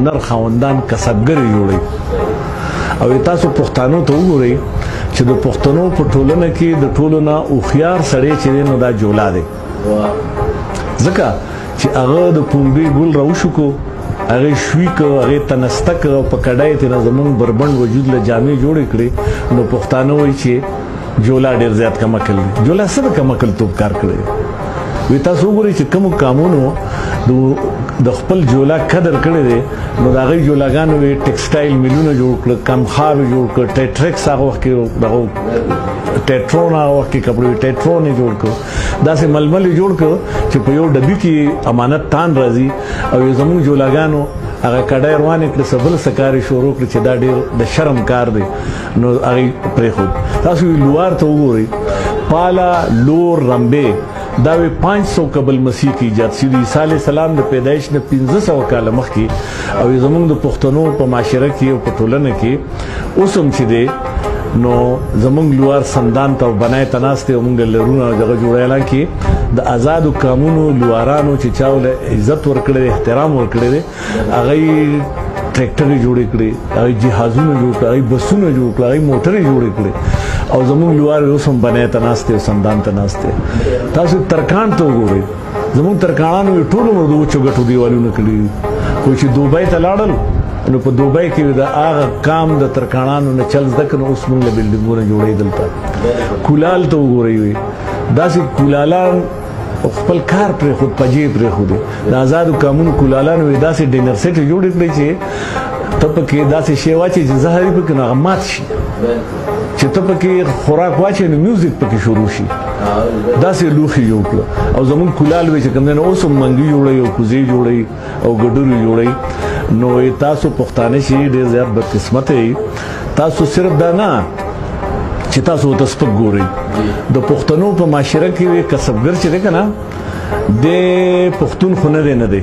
هنر خاوندان کسبګر جوړي او تاسو پښتانو ته وګورئ چې د پښتنو په ټولنه کې د ټولو نه هوښیار سړی چې دی نو دا جولا دی ځکه چې هغه د پنبې ګل راوشکو هغه شوي که هغه تنسته که او په کډای تېنه زمونږ بربند وجود له جامې جوړې کړې نو پښتانه وایي چې جولا ډېر زیات کم عقل دی جولا څه د کم عقلتوب کار کړی وی تاسو وګورئ چې کومو کامونو د خپل جولا قدر کړی دی نو د هغې جولاګانو یې ټیکسټایل میلونه جوړ کړه کمخاب یې جوړ کړه ټیټریکس هغه وخت کې دغه ټیټرون هغه وخت کې کپړې ټیټرون یې جوړ کړه داسې ململ یې جوړ کړه چې په یو ډبي کې امانت تان راځي او یو زموږ جولاګانو هغه کډای روانې کړه څه بل څه کار یې شروع کړه چې دا ډېر د شرم کار دی نو هغې پرېښود تاسو لوار ته وګورئ پالا لور رمبې دا وی 500 قبل مسیح کی ایجاد شوی دی عیسی علیه السلام د پیدایش نه 1500 کال مخکې او زموږ د پښتنو په معاشره کې او په ټولنه کې اوس هم چې دی نو زموږ لوار سندان ته بنای تناسته او موږ لرونه دغه جوړایلا کې د آزادو قانونو لوارانو چې چاوله عزت ورکړي احترام ورکړي هغه ټریکټر جوړ کړي هغه جهازونه جوړ کړي هغه بسونه جوړ کړي هغه موټرې جوړ کړي او زموږ لوار اوس هم بنای تناسته او سندان تناسته تاسو ترکان ته وګورئ زموږ ترکانانو ټول عمر د وچو ګټو دیوالونه کړي خو چې دوبۍ ته لاړل نو په دوبۍ کې د هغه کام د ترکانانو نه چل زده کړه اوس موږ له بلډینګونه جوړې دلته کولال ته وګورئ داسې کولالان خپل کار پرې خود پجې پرې خود د آزادو قانون کولالانو داسې ډینر سیټ جوړ کړی چې ته پکې داسې شی واچې چې زهر پکې نه مات شي چې ته پکې خوراک واچې نو میوزیک پکې شروع شي داسې لوښي جوړ کړه او زموږ کولال وی چې کوم دی نو اوس هم منګي جوړوي او کوزې جوړوي او ګډورې جوړوي نو تاسو پښتانه چې ډېر زیات بدقسمته یې تاسو صرف دا نه چې تاسو ورته سپک ګورئ د پښتنو په معاشره کې کسبګر چې دی که نه د پښتون خو نه دی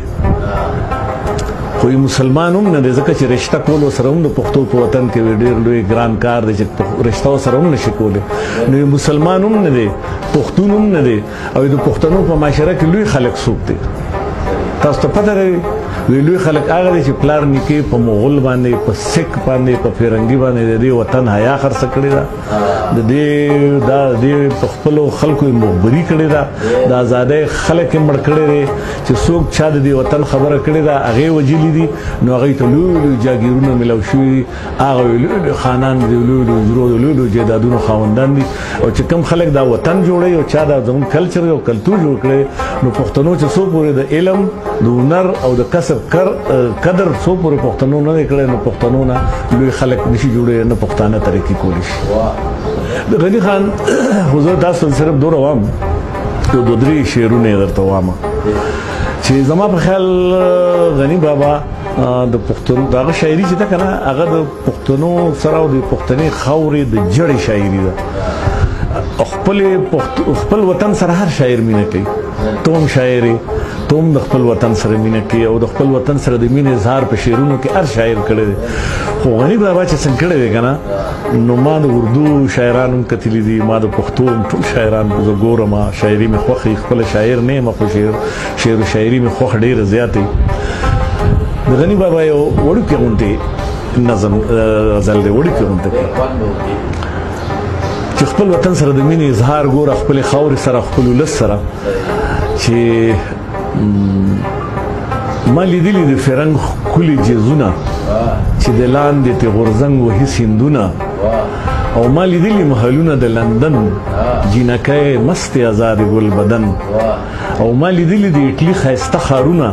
خو مسلمان هم نه دی ځکه چې رشته کولو سره هم د پښتو په وطن کې ډېر لوی ګران کار دی چې رشته سره هم نشي کولی نو مسلمان هم نه دی پښتون هم نه دی او د پښتنو په معاشره کې لوی خلک څوک دی تاسو ته پته لري لوی خلک هغه دي چې پلار نیکې په مغول باندې په سک باندې په فرنګي باندې د دې وطن حیا خرڅ کړی دا د دې په خپل خلکو مخبري کړی دا د آزادۍ خلک مړ کړی دي چې څوک چا د دې وطن خبره کړی دا هغه وجلی دي نو هغه ته لوی جاګیرونه ملو شوی هغه لوی خانان دي لوی جیدادونو خاوندان دي او چې کم خلک دا وطن جوړي او چا دا زموږ کلچر او کلتور جوړ کړي نو پښتنو چې څو پورې د علم د هنر او د کسب قدر څو پورې پښتنو نه کړي نو پښتنو نه لوی خلک نشي جوړي نه پښتانه ترقي کولی شي د غني خان حضور تاسو صرف دوه وام یو دوه درې شعرونه درته وام چې زما په خیال غني بابا د پښتون دغه شاعري چې ده کنه هغه د پښتنو سره او د پښتني خاورې د جړې شاعري ده خپل وطن سره هر شاعر مینه کوي توم شاعري توم د خپل وطن سره مینه کوي او د خپل وطن سره د مینې اظهار په شعرونو کې هر شاعر کړی دی خو غني بابا چې څنګه کړی دی کنه نو ما د اردو شاعرانو کتلی دي ما د پښتو ټول شاعران زه ګورم شاعري مې خوښ خپل شاعر نه یم خو شعر و شاعري مې خوښ ډېره زیاتې د غني بابا یو وړوکی غونډې نظم غزل دی وړوکی غونډه چې خپل وطن سره د مینې اظهار ګوره خپل خاورې سره خپل ولس سره چې ما لیدلی د فرنګ ښکلي جیزونه چې د لاندې تې غورځنګ وهي سیندونه او ما لیدلی محلونه د لندن جینکۍ مستې ازادې ګل بدن او ما لیدلی د اټلي ښایسته ښارونه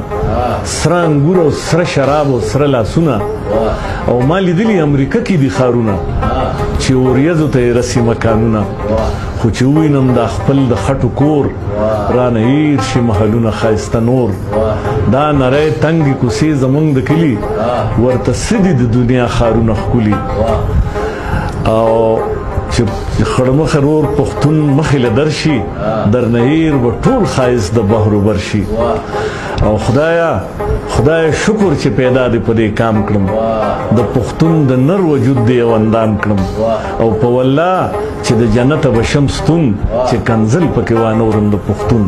سره انګور او سره شراب او سره لاسونه او ما لیدلی امریکا کې دي ښارونه چې وریځو ته یې رسي مکانونه خو چې ووینم دا خپل د خټو کور رانه هیر شي محلونه ښایسته نور دا نری تنګې کوڅې زموږ د کلي ورته څه دي د دنیا ښارونه ښکلي او چې خړمخه رور پښتون مخې له درشي درنه هیر به ټول ښایست د بحر و بر شي او خدایا شکر چې پیدا دې په دې کام کړم د پښتون د نر وجود دې یو اندام کړم او په والله چې د جنت به شمس تون چې کنزل پکې وانورم د پښتون